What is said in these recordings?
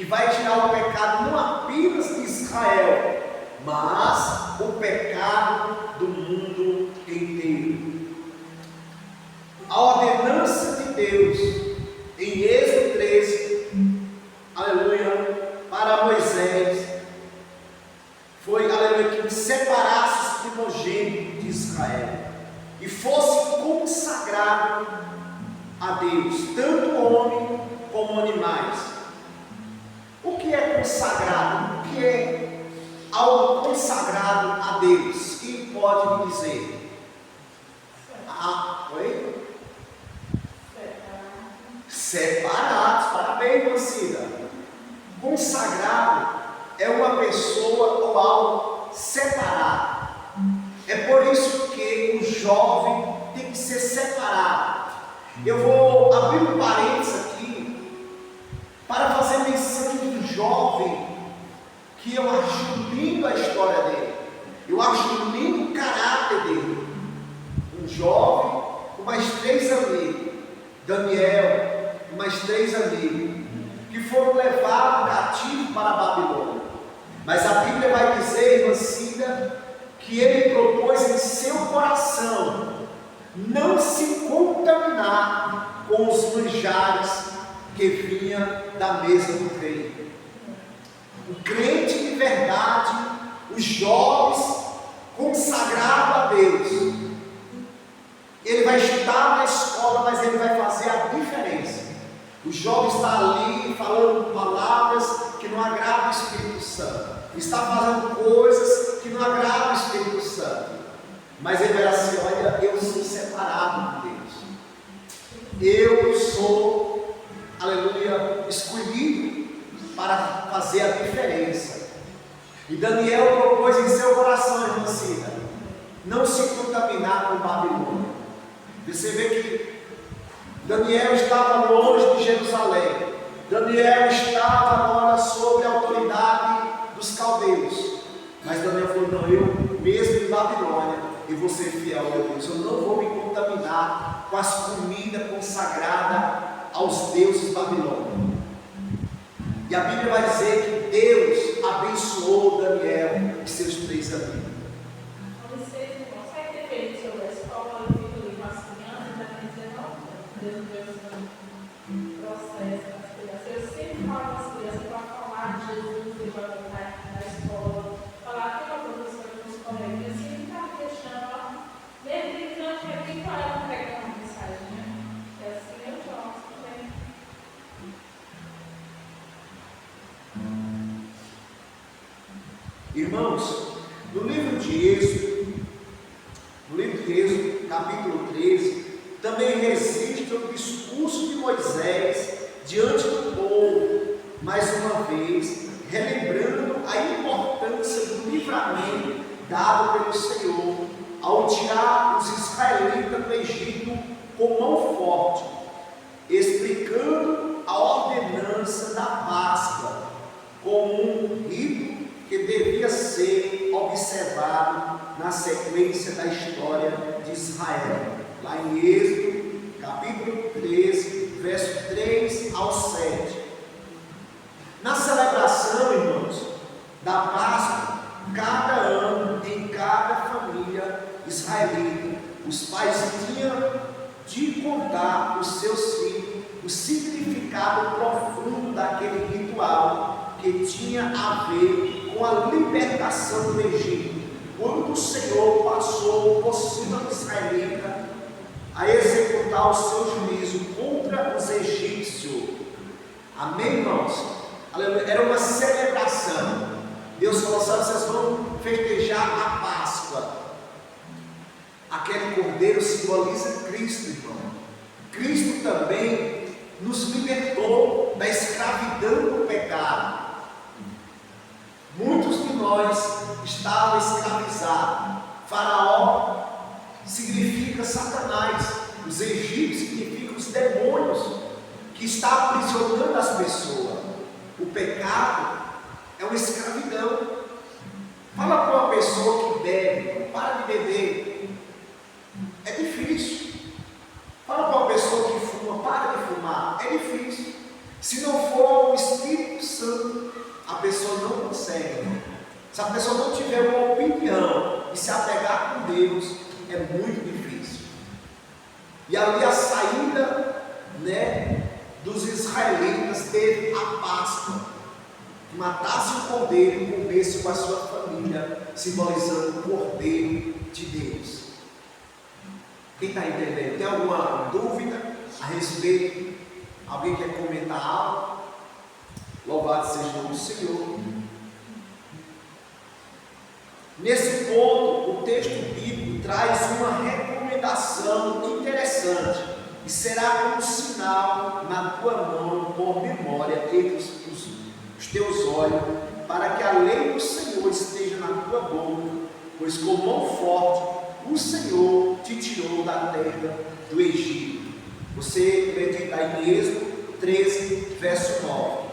que vai tirar o pecado não apenas de Israel, mas o pecado do mundo inteiro. A ordenança de Deus em Êxodo 13, aleluia, para Moisés foi, aleluia, que separasse os primogênitos de Israel e fosse consagrado a Deus, tanto homem como animais. O que é consagrado? O que é algo consagrado a Deus? Quem pode me dizer? Oi? Separados. Parabéns, Mancida. Consagrado é uma pessoa ou algo separado. É por isso que o jovem tem que ser separado. Eu vou abrir um parênteses aqui para fazer menção do jovem, que eu acho lindo a história dele. Eu acho lindo o caráter dele. Um jovem com mais 3 amigos, Daniel, com mais 3 amigos, que foram levados cativo para a Babilônia. Mas a Bíblia vai dizer, irmã Cida, que ele propôs em seu coração não se contaminar com os manjares que vinha da mesa do rei. O crente de verdade, os jovens consagrados a Deus, ele vai estudar na escola, mas ele vai fazer a diferença. O jovem está ali falando palavras que não agradam o Espírito Santo, está fazendo coisas que não agradam o Espírito Santo, mas ele vai assim: olha, eu sou separado de Deus, eu sou, aleluia, escolhido para fazer a diferença. E Daniel propôs em seu coração, irmã Cida, não se contaminar com Babilônia. Você vê que Daniel estava longe de Jerusalém. Daniel estava agora sob a autoridade dos caldeus. Mas Daniel falou: não, eu mesmo em Babilônia, eu vou ser fiel a Deus. Eu não vou me contaminar com as comidas consagradas aos deuses babilônicos. E a Bíblia vai dizer que Deus abençoou Daniel e seus 3 amigos. Você consegue ter feito sobre a escola? Eu fico ali com as crianças, já tem 19 anos. Deus deu um processo para as crianças. Eu sempre falo com as crianças para falar de Jesus e para voltar na escola. Falar que uma professora nos colegas, assim, está deixando ela, mesmo brincando, que é bem para ela pegar uma mensagem, né? É assim, eu gosto também. Irmãos, no livro de Êxodo, capítulo 13, também registra o discurso de Moisés diante do povo, mais uma vez, relembrando a importância do livramento dado pelo Senhor ao tirar os israelitas do Egito com mão forte, explicando a ordenança da Páscoa como um rito que devia ser observado na sequência da história de Israel, lá em Êxodo, capítulo 13, verso 3 ao 7. Na celebração, irmãos, da Páscoa, cada ano, em cada família israelita, os pais tinham de contar aos seus filhos o significado profundo daquele ritual que tinha a ver com a libertação do Egito, quando o Senhor passou por cima do israelita a executar o seu juízo contra os egípcios. Amém, irmãos? Era uma celebração. Deus falou assim: vocês vão festejar a Páscoa. Aquele cordeiro simboliza Cristo, irmão. Cristo também nos libertou da escravidão do pecado. Muitos de nós estavam escravizados. Faraó significa Satanás, os egípcios significam os demônios que estão aprisionando as pessoas. O pecado é uma escravidão. Fala para uma pessoa que bebe: para de beber. É difícil. Fala para uma pessoa que fuma: para de fumar. É difícil. Se não for o Espírito Santo Se a pessoa não tiver uma opinião e se apegar com Deus, é muito difícil. E ali a saída, dos israelitas teve a Páscoa, que matasse o cordeiro e comesse com a sua família, simbolizando o Cordeiro de Deus. Quem está entendendo? Tem alguma dúvida a respeito? Alguém quer comentar algo? Louvado seja o nome do Senhor. Nesse ponto, o texto bíblico traz uma recomendação interessante, e será como sinal na tua mão, por memória, entre os teus olhos, para que a lei do Senhor esteja na tua boca, pois com mão forte o Senhor te tirou da terra do Egito. Você acredita em Êxodo 13, verso 9.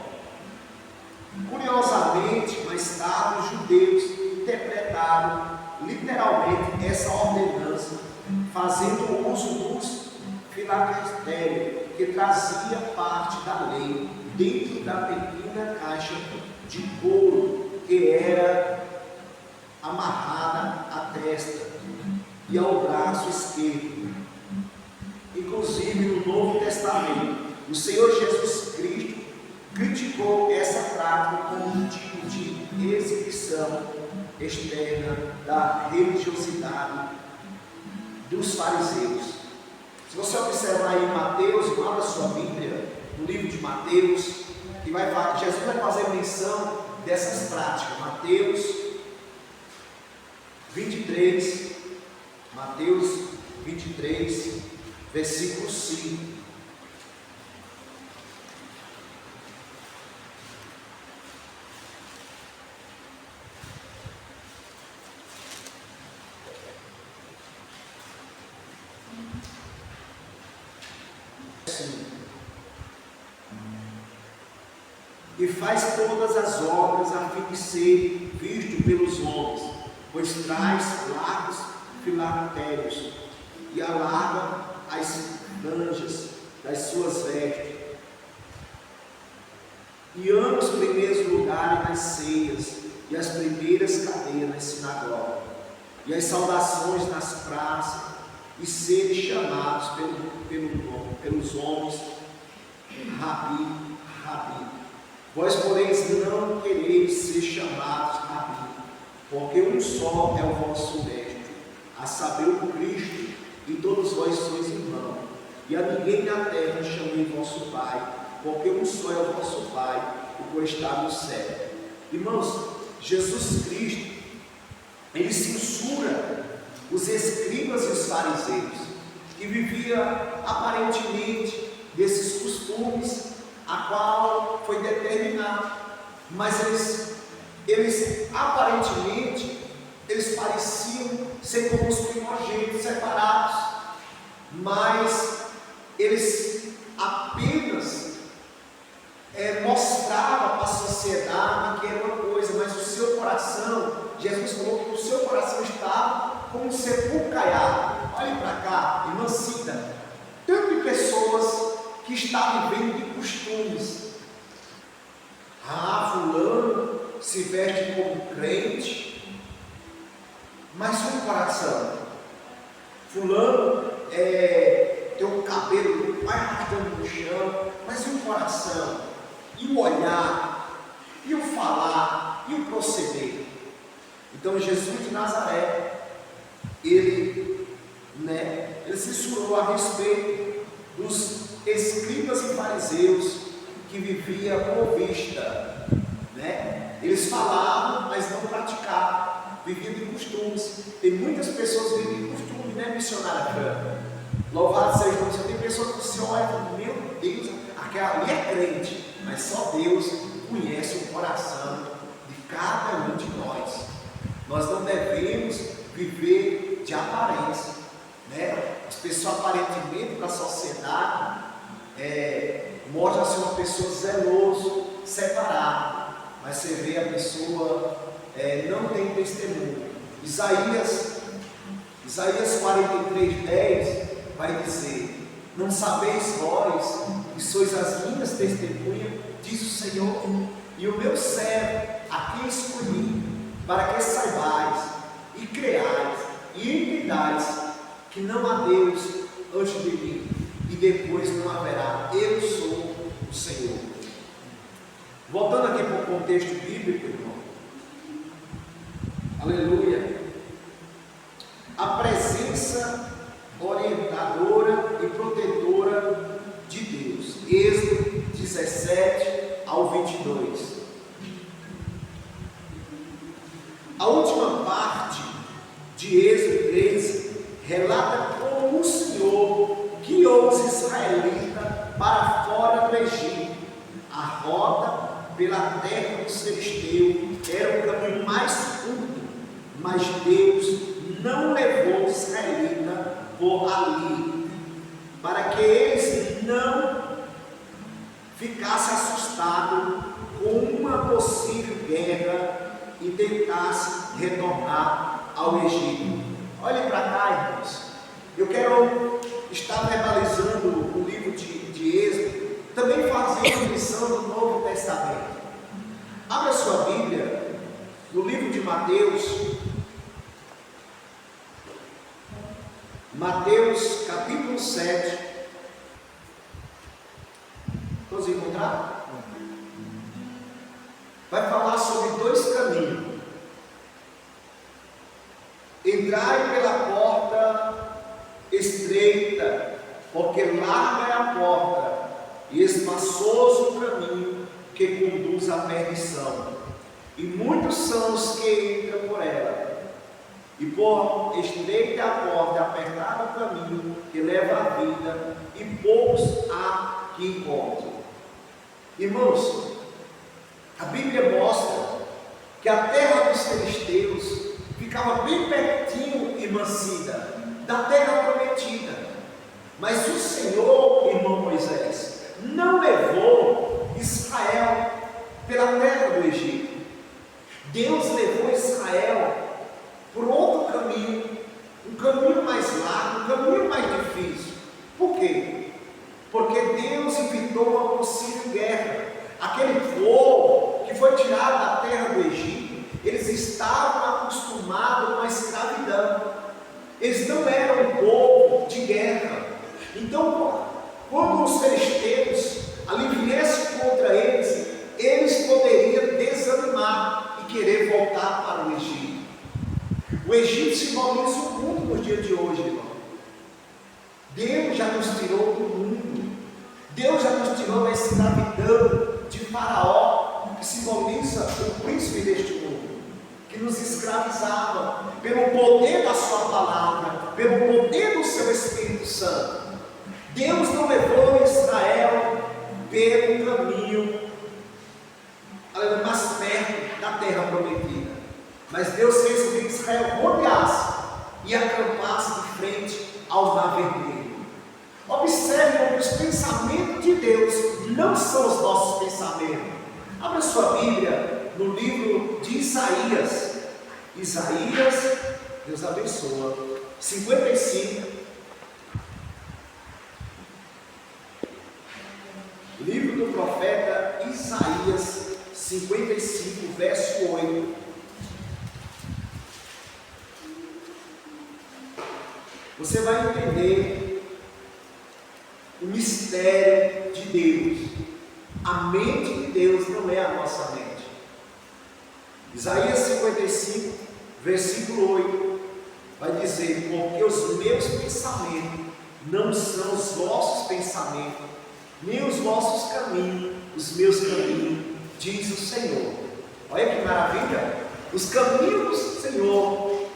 Curiosamente, mais tarde, os judeus interpretaram literalmente essa ordenança, fazendo uso dos filactérios, que trazia parte da lei dentro da pequena caixa de couro que era amarrada à testa e ao braço esquerdo. Inclusive no Novo Testamento, o Senhor Jesus Cristo criticou essa prática como um tipo de exibição externa da religiosidade dos fariseus. Se você observar aí em Mateus, abra sua Bíblia, no livro de Mateus, Jesus vai fazer menção dessas práticas. Mateus 23, versículo 5. E faz todas as obras a fim de ser visto pelos homens, pois traz largos filactérios e alarga as franjas das suas vestes, e ama os primeiros lugares nas ceias e as primeiras cadeiras nas sinagogas e as saudações nas praças, e serem chamados pelos homens Rabi, Rabi. Vós, porém, não quereis ser chamados Rabi, porque um só é o vosso mestre, a saber, o Cristo, e todos vós sois irmãos. E a ninguém na terra chamei vosso Pai, porque um só é o vosso Pai, o qual está no céu. Irmãos, Jesus Cristo, ele censura os escribas e os fariseus, que viviam aparentemente desses costumes a qual foi determinado, mas eles aparentemente pareciam ser como os primogênitos separados, mas eles apenas mostravam para a sociedade que era uma coisa, mas o seu coração, Jesus falou que o seu coração estava como um sepulcro caiado. Olhe para cá, irmã Cida, tanto de pessoas que está vivendo de costumes. Fulano se veste como crente, mas um coração. Fulano tem um cabelo vai arrastando no chão, mas um coração, e o olhar, e o falar, e o proceder. Então Jesus de Nazaré, ele censurou a respeito dos escribas e fariseus que viviam com vista, eles falavam, mas não praticavam, viviam de costumes. Tem muitas pessoas que vivem de costumes, missionária Franca? Louvado seja o Senhor. Tem pessoas que você olha e fala, meu Deus, aquela ali é crente, mas só Deus conhece o coração de cada um de nós. Nós não devemos viver de aparência, As pessoas aparentemente para a sociedade mostram ser uma pessoa zelosa, separada, mas você vê a pessoa não tem testemunho. Isaías 43:10 vai dizer: não sabeis vós que sois as minhas testemunhas, diz o Senhor, e o meu servo, a quem escolhi, para que saibais e creais e entendais que não há Deus antes de mim, e depois não haverá. Eu sou o Senhor. Voltando aqui para o contexto bíblico, irmão. Aleluia. A presença orientadora e protetora de Deus. Êxodo 17 ao 22. A última parte de Êxodo 13 relata como o Senhor guiou os israelitas para fora do Egito. A rota pela terra dos filisteus era o caminho mais curto, mas Deus não levou os israelitas por ali, para que eles não ficassem assustados com uma possível guerra e tentassem retornar ao Egito. Olhem para cá, irmãos. Eu quero estar verbalizando o livro de Êxodo, também fazendo menção do Novo Testamento. Abra a sua Bíblia no livro de Mateus. Mateus capítulo 7. Todos encontraram? Vai falar sobre dois caminhos. Entrai pela porta estreita, porque larga é a porta e espaçoso o caminho que conduz à perdição, e muitos são os que entram por ela. E por estreita a porta, apertado o caminho que leva à vida, e poucos há que encontram. Irmãos, a Bíblia mostra que a terra dos filisteus ficava bem pertinho e mancida da terra prometida. Mas o Senhor, irmão Moisés, não levou Israel pela terra do Egito. Deus levou Israel por outro caminho, um caminho mais largo, um caminho mais difícil. Por quê? Porque Deus evitou uma possível guerra. Aquele povo que foi tirado da terra do Egito, eles estavam acostumados com a escravidão. Eles não eram um povo de guerra. Então, quando os filisteus ali viessem contra eles, eles poderiam desanimar e querer voltar para o Egito. O Egito simboliza o mundo nos dias de hoje, irmão. Deus já nos tirou do mundo. Deus já nos tirou da escravidão de Faraó, que simboliza o príncipe deste mundo, que nos escravizava pelo poder da sua palavra, pelo poder do seu Espírito Santo. Deus não levou Israel pelo caminho mais perto da terra prometida, mas Deus fez com que Israel rodeasse e acampasse de frente ao Mar Vermelho. Observe que os pensamentos de Deus não são os nossos pensamentos. Abra sua Bíblia no livro de Isaías. Isaías, Deus abençoa, 55. Livro do profeta Isaías, 55, verso 8. Você vai entender o mistério de Deus. A mente de Deus não é a nossa mente. Isaías 55, versículo 8, vai dizer: porque os meus pensamentos não são os vossos pensamentos, nem os vossos caminhos, os meus caminhos, diz o Senhor. Olha que maravilha! Os caminhos do Senhor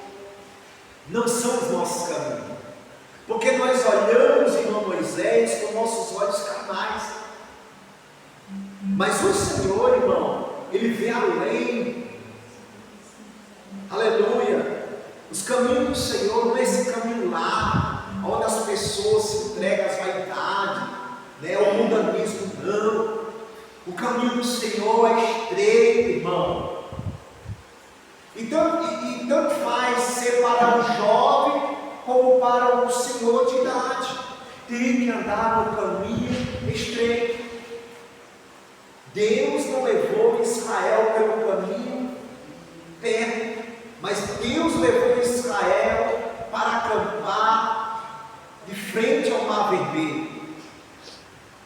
não são os nossos caminhos. Porque nós olhamos, irmão Moisés, com nossos olhos carnais. Mas o Senhor, irmão, Ele vê além. Aleluia. Os caminhos do Senhor não é esse caminho lá, onde as pessoas se entregam às vaidades, ao mundanismo, não. O caminho do Senhor é estreito, irmão. Então, tanto faz ser para o jovem como para o senhor de idade. Tem que andar no caminho estreito. Deus não levou Israel pelo caminho perto, mas Deus levou Israel para acampar de frente ao Mar Vermelho.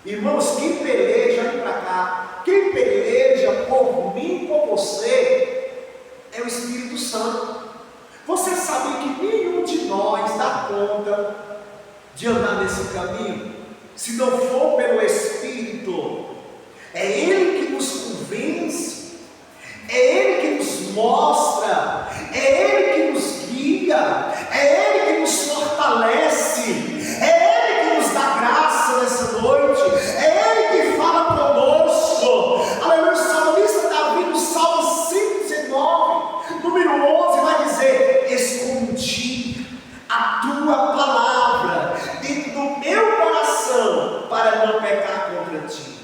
Irmãos, quem peleja, olhem para cá, quem peleja por mim e por você é o Espírito Santo. Você sabe que nenhum de nós dá conta de andar nesse caminho se não for pelo Espírito. É Ele que nos convence, é Ele que nos mostra, é Ele que nos guia, é Ele que nos fortalece, é Ele que nos dá graça nessa noite, é Ele que fala conosco. Aleluia. O salmista Davi, no Salmo 119, número 11, vai dizer: escondi a tua palavra dentro do meu coração para não pecar contra ti.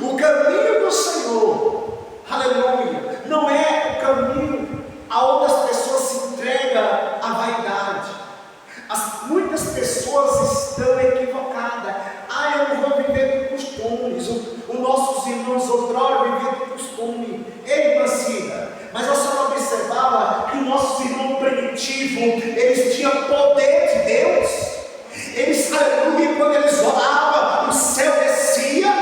O caminho do Senhor, aleluia, não é o caminho aonde as pessoas se entregam à vaidade. Muitas pessoas estão equivocadas. Eu não vou viver de costumes. Os nossos irmãos outrora viviam de costume. Ei, Mancina, mas a senhora observava que os nossos irmãos primitivos, eles tinham poder de Deus. Eles, aleluia, quando eles oravam, o céu descia.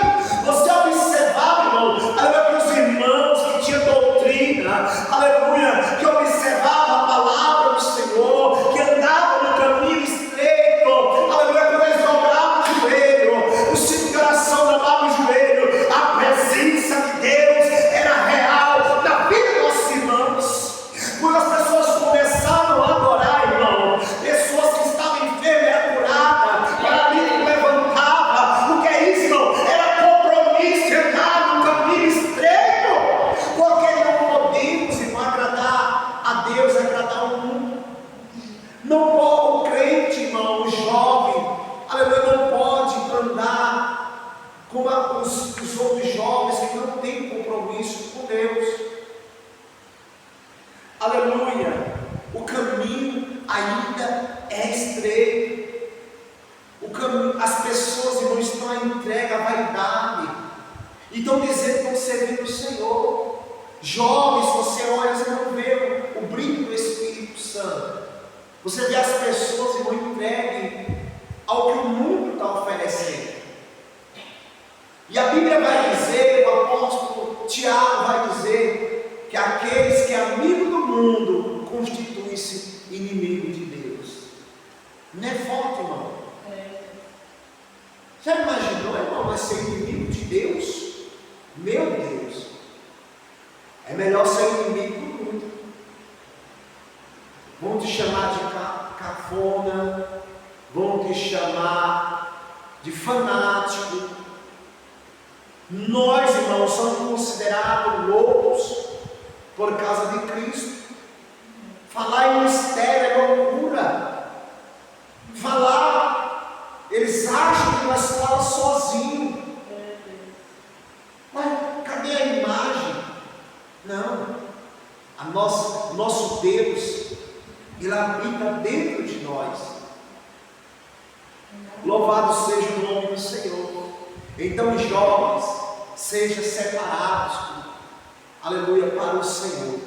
Você observava, irmão, aleluia, que os irmãos que tinham doutrina, aleluia, que observavam a palavra do Senhor, que andavam no caminho estreito, aleluia, quando eles dobravam o joelho, o cinto de oração dobrava o joelho, a presença de Deus era real na vida dos nossos irmãos. Quando as pessoas começaram a adorar, irmão, pessoas que estavam enfermas eram curadas, paralítico levantava. O que é isso, irmão? Era compromisso de andar no caminho estreito, porque não podemos, irmão, agradar a Deus, agradar o mundo. Não pode, o crente, irmão, o jovem, aleluia, não pode andar como os outros jovens que não têm compromisso com Deus. Aleluia, o caminho ainda é estreito. O caminho, as pessoas, irmão, estão à entrega, à vaidade, e estão dizendo que estão servindo o Senhor. Jovens, você olha, você não vê o brilho do Espírito Santo. Você vê as pessoas, irmão, entregues ao que o mundo está oferecendo. E a Bíblia vai dizer, o apóstolo Tiago vai dizer, que aqueles que é amigo do mundo constituem-se inimigo de Deus. Não é forte, irmão? Já imaginou, irmão, mas ser inimigo de Deus? Meu Deus! É melhor ser inimigo do mundo. Vão te chamar de cafona, vão te chamar de fanático. Nós, irmãos, somos considerados loucos por causa de Cristo. Falar em mistério é loucura. Falar, eles acham que nós falamos sozinhos. Mas cadê a imagem? Não. Nosso Deus, Ele habita dentro de nós. Louvado seja o nome do Senhor. Então, jovens, sejam separados, aleluia, para o Senhor.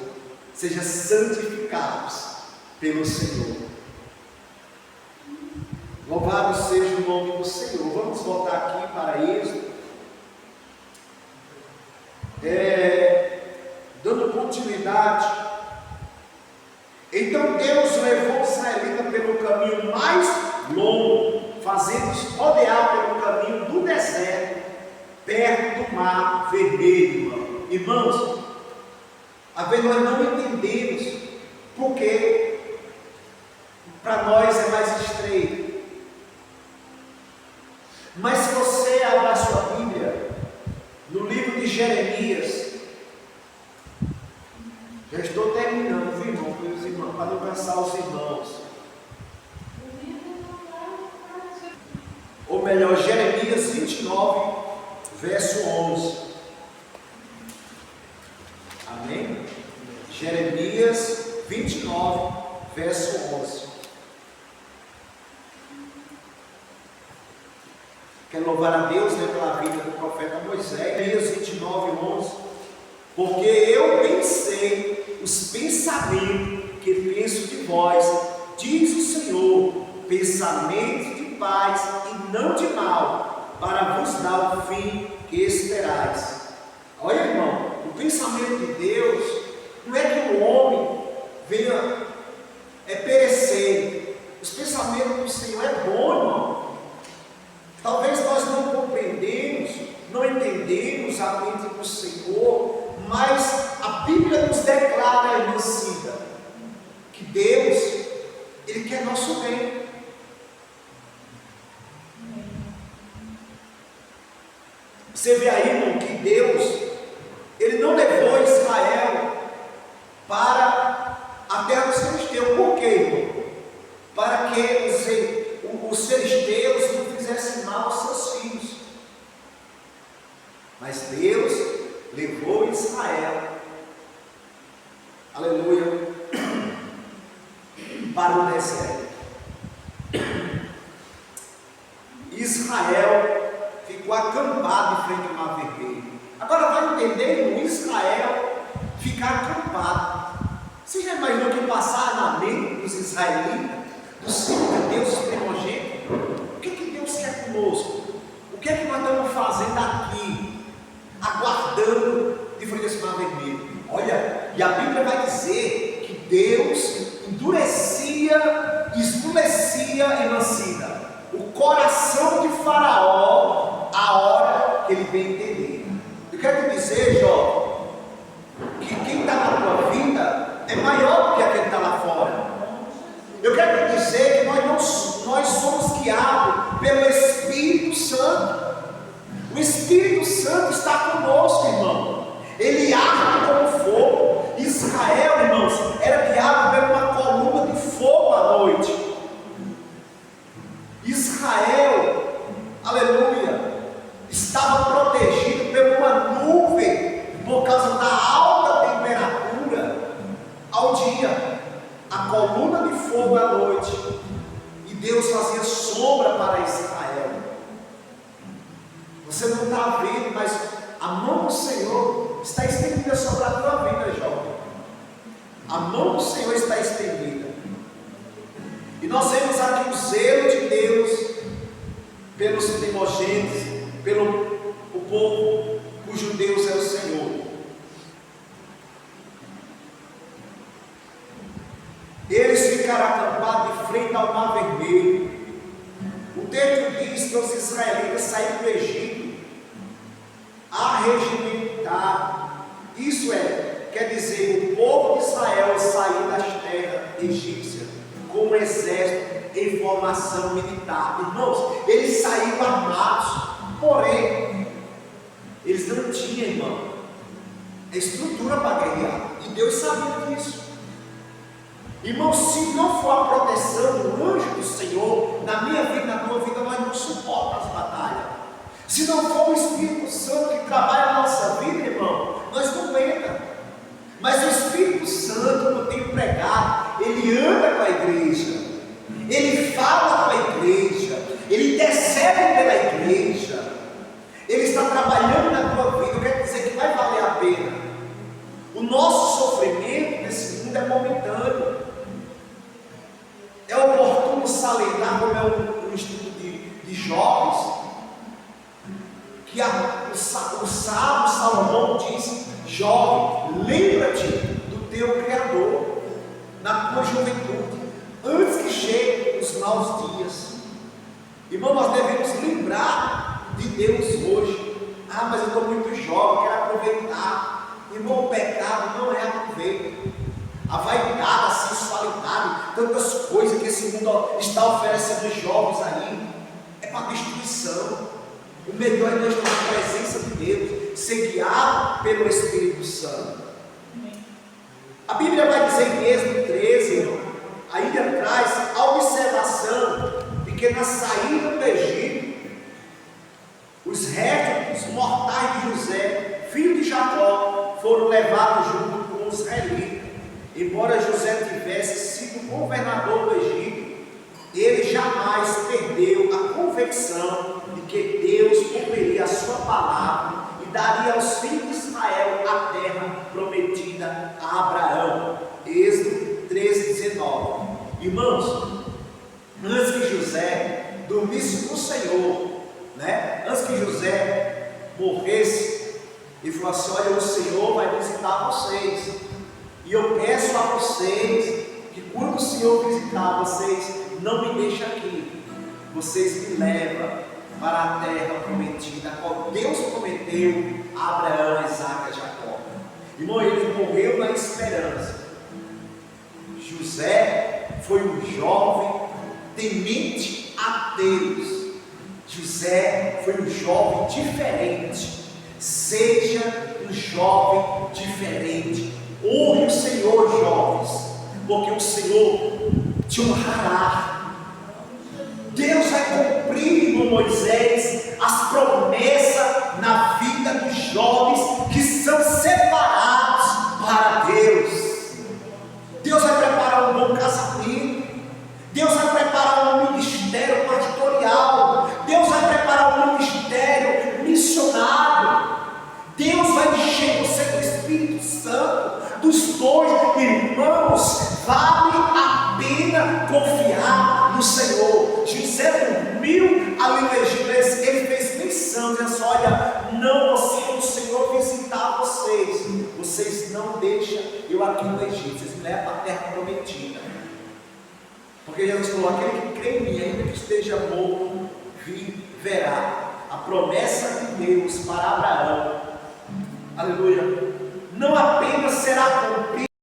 Sejam santificados pelo Senhor. Louvado seja o nome do Senhor. Vamos voltar aqui para Êxodo. Dando continuidade. Então Deus levou os israelitas pelo caminho mais longo, fazendo-os rodear pelo caminho do deserto, perto do Mar Vermelho. Irmãos, às vezes nós não entendemos porque para nós é mais estreito. Mas se você abrir a sua Bíblia no livro de Jeremias, já estou terminando, viu, irmão, para não cansar os irmãos. Ou melhor, Jeremias 29, verso 11. Amém? Jeremias 29, verso 11. Quero louvar a Deus, né, pela vida do profeta Moisés. Jeremias 29, 11. Porque eu bem sei os pensamentos que penso de vós, diz o Senhor, pensamentos de paz e não de mal, para vos dar o fim que esperais. Olha, irmão, o pensamento de Deus não é que o homem venha perecer. Os pensamentos do Senhor é bom, irmão. Talvez nós não compreendemos, não entendemos a mente do Senhor, mas a Bíblia nos declara, irmã Cida, que Deus, Ele quer nosso bem. Você vê aí, irmão, que Deus, Ele não levou Israel para a terra dos filisteus. Por quê, irmão? Para que os filisteus não fizessem mal aos seus filhos. Mas Deus levou Israel, aleluia, para o deserto. Israel ficou acampado em frente ao Mar Vermelho. Agora vai entender, irmão, Israel ficar acampado. Você já imaginou que passar na mente dos israelitas, dos filhos de Deus, os primogênitos? O que Deus quer conosco? O que é que nós estamos fazendo aqui, aguardando de frente a esse Mar Vermelho? Olha, e a Bíblia vai dizer que Deus endurecia, esmorecia e mancia o coração de Faraó a hora que ele vem entender. Eu quero te dizer, Jó, que quem está na tua vida é maior do que aquele que está lá fora. Eu quero te dizer que nós somos guiados pelo Espírito Santo. O Espírito Santo está conosco, irmão. Ele arde como fogo. Israel, irmãos, era guiado por uma coluna de fogo à noite. Israel, aleluia, estava protegido por uma nuvem por causa da alta temperatura ao dia, a coluna de fogo à noite, e Deus fazia sombra para Israel. Você não está vendo, mas a mão do Senhor está estendida sobre a tua vida, jovem. A mão do Senhor está estendida. E nós vemos aqui o zelo de Deus pelos primogênitos, pelo o povo cujo Deus é o Senhor. Eles ficaram acampados de frente ao Mar Vermelho. O texto diz que os israelitas saíram do Egito arregimentados. Isso quer dizer, o povo de Israel saiu das terras egípcias com um exército em formação militar. Irmãos, eles saíram armados, porém, eles não tinham, irmão, a estrutura para guerrear. E Deus sabia disso. Irmão, se não for a proteção do anjo do Senhor, na minha vida, na tua vida, nós não suportamos as batalhas. Se não for o Espírito Santo que trabalha na nossa vida, irmão, nós não aguentamos. Mas o Espírito Santo, como eu tenho pregado, ele anda com a igreja, ele fala com a igreja, ele intercede pela igreja, ele está trabalhando na tua vida. Eu quero dizer que vai valer a pena. O nosso sofrimento nesse mundo é momentâneo. É oportuno salientar, como é um estudo de jovens, que o sábio Salomão diz: jovem, lembra-te do teu Criador na tua juventude, antes que cheguem os maus dias. Irmão, nós devemos lembrar de Deus hoje. Ah, mas eu estou muito jovem, quero aproveitar. Irmão, o pecado não é aproveito. A vaidade, a sensualidade, tantas coisas que esse mundo está oferecendo aos jovens aí, é para destruição. O melhor é nós estar na presença de Deus, ser guiado pelo Espírito Santo. A Bíblia vai dizer em Êxodo 13, ainda traz a observação de que na saída do Egito, os restos mortais de José, filho de Jacó, foram levados junto com os israelitas. Embora José tivesse sido governador do Egito, ele jamais perdeu a convicção de que Deus cumpriria a sua palavra e daria aos filhos de Israel a terra prometida a Abraão. Irmãos, antes que José dormisse com o Senhor, né? Antes que José morresse, ele falou assim: olha, o Senhor vai visitar vocês, e eu peço a vocês que quando o Senhor visitar vocês, não me deixe aqui, vocês me levam para a terra prometida, a qual Deus prometeu a Abraão, a Isaque e a Jacó. Irmão, ele morreu na esperança. José foi um jovem temente a Deus. José foi um jovem diferente. Seja um jovem diferente. Honre o Senhor, jovens, porque o Senhor te honrará. Deus vai cumprir, irmão Moisés, as promessas na vida dos jovens que são separados para Deus. Deus vai preparar um bom casamento. Deus vai preparar um ministério pastoral. Deus vai preparar um ministério missionário. Deus vai encher você do Espírito Santo. Dos dois, irmãos, vale a pena confiar no Senhor. José dormiu ali no Egito, ele fez menção, dizendo assim: olha, não, quando o Senhor visitar vocês, vocês não deixam eu aqui no Egito, vocês me levam para a terra prometida. Porque Jesus falou: aquele que crê em mim, ainda que esteja morto, viverá. A promessa de Deus para Abraão, aleluia, não apenas será cumprida